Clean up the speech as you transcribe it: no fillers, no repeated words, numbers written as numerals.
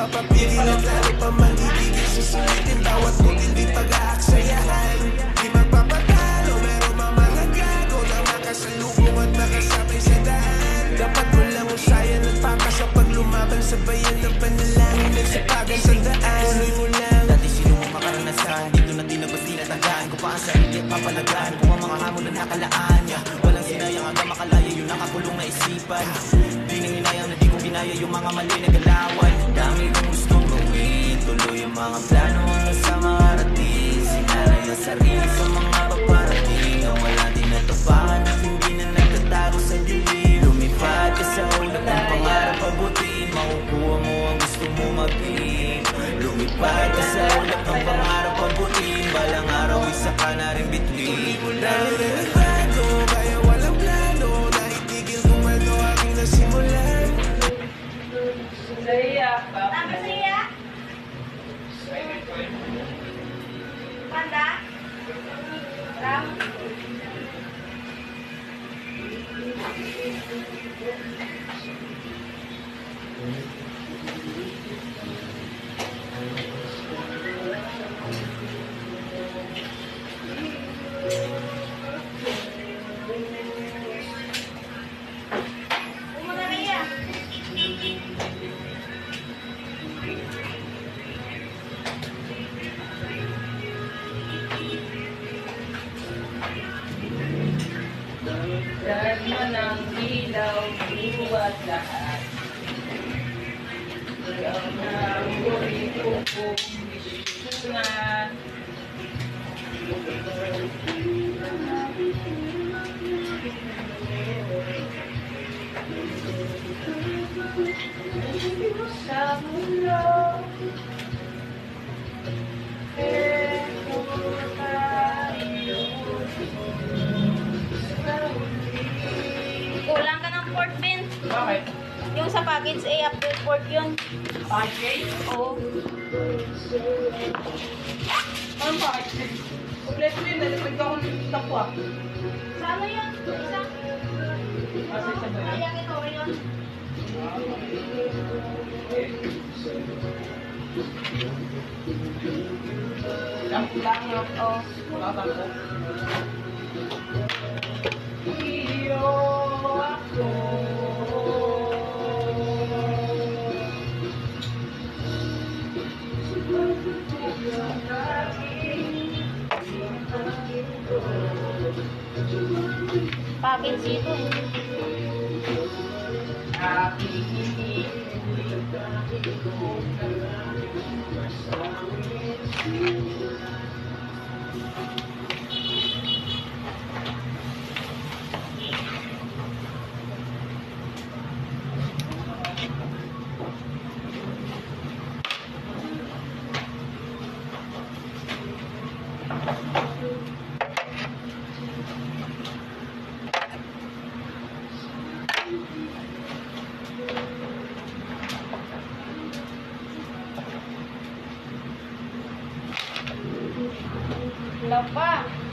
mapapigil at lalo pa magigigil. Susulitin bawat butil di pag-aaksayahan. Di magpapatalo pero mga gago na makasalubong at makasabay sa daan. Dapat walang usaya ng paka sa paglumaban. Sabayan ng panalangin at sipagan sa daan. Tuloy mo lang. Dati sino mo makaranasan, dito na tinabas tinatagaan ko pa ang sarili at papalagaan ko ang mga hamon na nakalaan. Walang sinayang hanggang makalaya yung nakakulong na isipan. Di nang hinayang na di ko ginaya yung mga mali na galawan. Dami kong gustong gawin, tuloy ang mga plano hanggang sa makarating. Sinanay ang sarili sa mga paparating na wala din natupakan at hindi na nagtatago sa dilim. Lumipad ka sa ulap ng pangarap abutin, makukuha mo ang gusto mo maging. Lumipad ka sa ulap ng pangarap abutin, balang araw isa ka na rin bituin. Dami na nagbago, kaya walang plano. Naitigil kung ano aking nasimulan. Tama siya? Panda? Ram? Umuna na iya. Dahil ng ilaw, buwat lahat. Ikaw na ang huli ko kung isipunan. Sa mundo, Kulang ka ng port, Ben. bakit? Yung sa package A, update port yun. Package? Oo. Anong package? Kompleto yun, nalipag ako ng tapwa. Sa ano yun? Isa? Kasi sa ba yun? Ayan, ito yun. Lang yun. Oo. Wala ka ko. Iyo ako. Package ito eh. Aking hindi. Lapa.